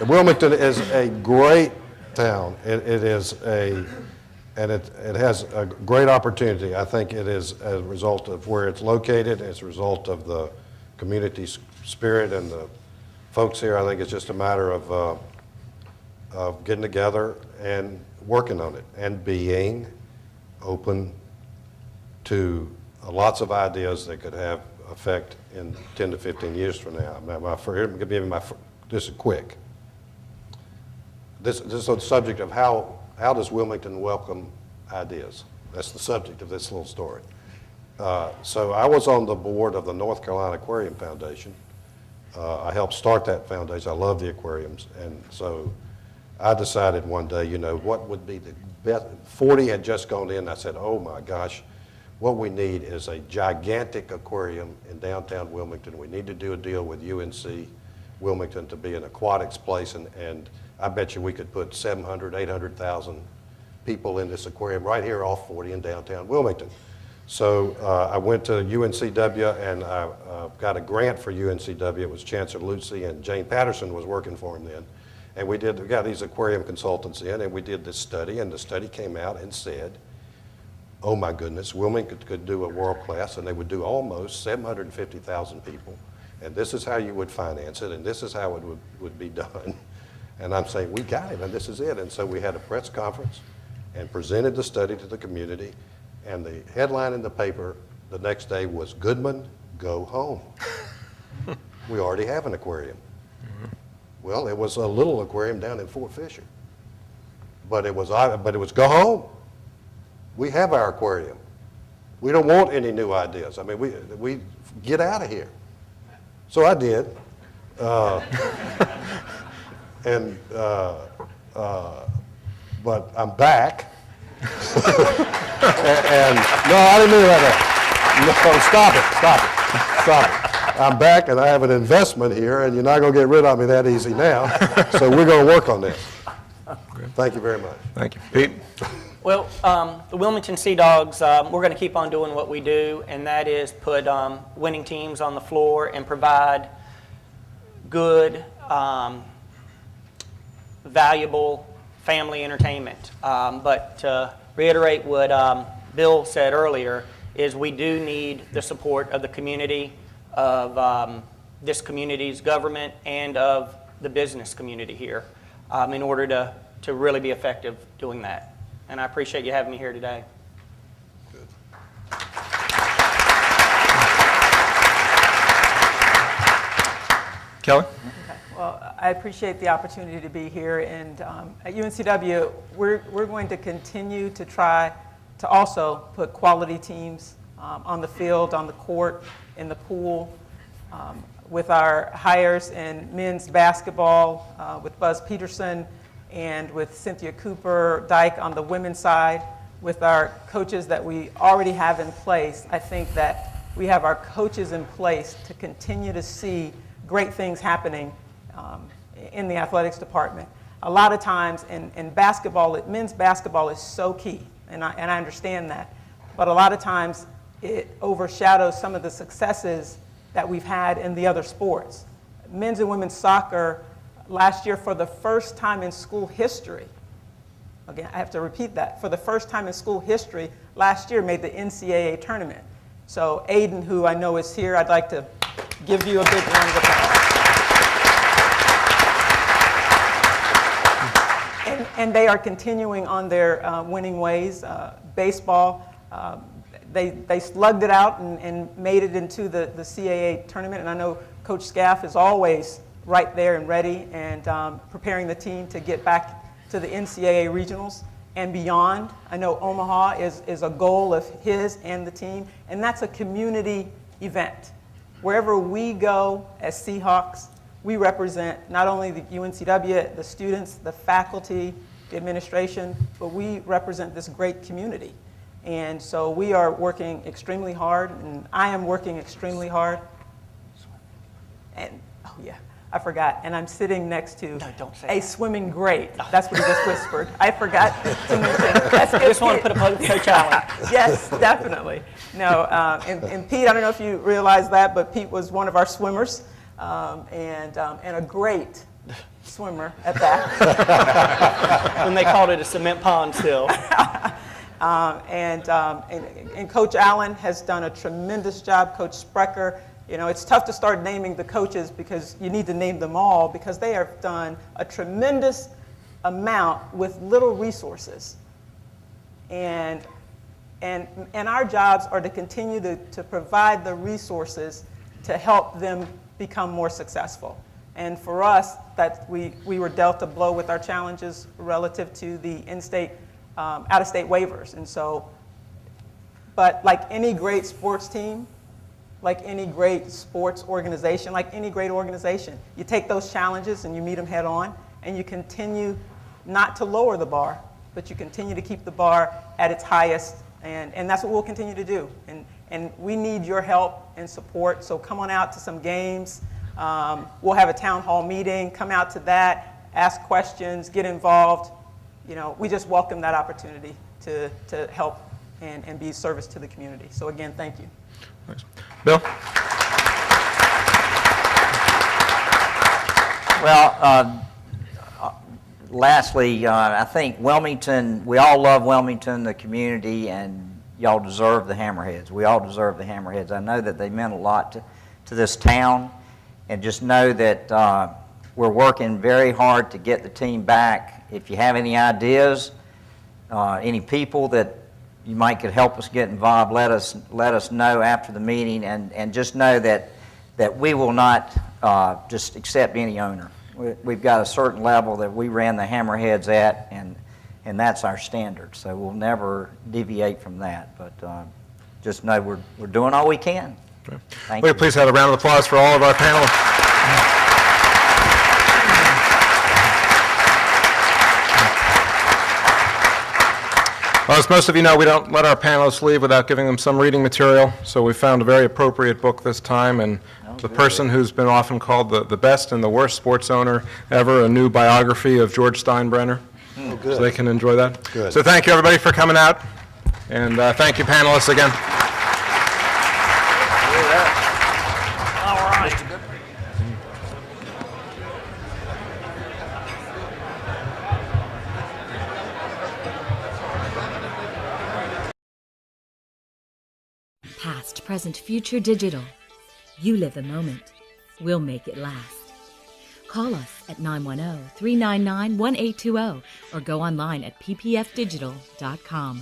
Wilmington is a great town. It has a great opportunity. I think it is as a result of where it's located, as a result of the community spirit and the folks here. I think it's just a matter of getting together and working on it and being open to lots of ideas that could have effect in 10 to 15 years from now. This is quick. This is on the subject of how does Wilmington welcome ideas? That's the subject of this little story. So I was on the board of the North Carolina Aquarium Foundation. I helped start that foundation. I love the aquariums. And so I decided one day, what would be the best? 40 had just gone in. I said, oh my gosh, what we need is a gigantic aquarium in downtown Wilmington. We need to do a deal with UNC Wilmington to be an aquatics place, and I bet you we could put 700, 800,000 people in this aquarium right here off 40 in downtown Wilmington. So I went to UNCW and I got a grant for UNCW. It was Chancellor Lucy and Jane Patterson was working for him then. And we got these aquarium consultants in and we did this study, and the study came out and said, oh my goodness, Wilmington could do a world class, and they would do almost 750,000 people. And this is how you would finance it, and this is how it would be done. And I'm saying, we got it, and this is it. And so we had a press conference and presented the study to the community, and the headline in the paper the next day was, Goodman, go home. We already have an aquarium. Well, it was a little aquarium down in Fort Fisher. But it was go home. We have our aquarium. We don't want any new ideas. I mean, we get out of here. So I did. But I'm back. and no, I didn't mean that. No, stop it. I'm back, and I have an investment here, and you're not going to get rid of me that easy now. So we're going to work on this. Thank you very much. Thank you. Pete? Well, the Wilmington Sea Dogs, we're going to keep on doing what we do, and that is put winning teams on the floor and provide good, valuable family entertainment. But to reiterate what Bill said earlier, is we do need the support of the community, of this community's government, and of the business community here in order to really be effective doing that. And I appreciate you having me here today. Good. Kelly? Okay. Well, I appreciate the opportunity to be here. And at UNCW, we're going to continue to try to also put quality teams on the field, on the court, in the pool, with our hires in men's basketball, with Buzz Peterson, and with Cynthia Cooper Dyke on the women's side, with our coaches that we already have in place. I think that we have our coaches in place to continue to see great things happening in the athletics department. A lot of times in basketball, men's basketball is so key, and I understand that. But a lot of times it overshadows some of the successes that we've had in the other sports. Men's and women's soccer last year, for the first time in school history, again, I have to repeat that, for the first time in school history, last year made the NCAA tournament. So Aiden, who I know is here, I'd like to give you a big round of applause. And they are continuing on their winning ways. Baseball, they slugged it out and made it into the CAA tournament. And I know Coach Scaff is always right there and ready and preparing the team to get back to the NCAA regionals and beyond. I know Omaha is a goal of his and the team, and that's a community event. Wherever we go as Seahawks, we represent not only the UNCW, the students, the faculty, the administration, but we represent this great community. And so we are working extremely hard, and I am working extremely hard. And, oh yeah, I forgot, and I'm sitting next to a swimming great. That's what he just whispered. I forgot to mention. That's I just want to put a plug for Coach Allen. Yes, definitely. No, and Pete, I don't know if you realize that, but Pete was one of our swimmers and a great swimmer at that. When they called it a cement pond still. And Coach Allen has done a tremendous job. Coach Sprecher, you know, it's tough to start naming the coaches because you need to name them all because they have done a tremendous amount with little resources. And our jobs are to continue to provide the resources to help them become more successful. And for us, that we were dealt a blow with our challenges relative to the in-state, out-of-state waivers. And so, but like any great sports team, like any great sports organization, like any great organization, you take those challenges and you meet them head on, and you continue not to lower the bar, but you continue to keep the bar at its highest, and that's what we'll continue to do. And we need your help and support, so come on out to some games. We'll have a town hall meeting, come out to that, ask questions, get involved. You know, we just welcome that opportunity to help and be of service to the community. So again, thank you. Thanks. Bill? Well, lastly, I think Wilmington, we all love Wilmington, the community, and y'all deserve the Hammerheads. We all deserve the Hammerheads. I know that they meant a lot to this town, and just know that we're working very hard to get the team back. If you have any ideas, any people that you might could help us get involved, let us know after the meeting, and just know that we will not just accept any owner. We've got a certain level that we ran the Hammerheads at, and that's our standard. So we'll never deviate from that. But just know we're doing all we can. Okay. Thank Will you. you please have a round of applause for all of our panelists? Well, as most of you know, we don't let our panelists leave without giving them some reading material, so we found a very appropriate book this time, and the person who's been often called the best and the worst sports owner ever, a new biography of George Steinbrenner. Oh, good. So they can enjoy that. Good. So thank you, everybody, for coming out, and thank you, panelists, again. All right. Past, present, future, digital. You live the moment. We'll make it last. Call us at 910-399-1820 or go online at ppfdigital.com.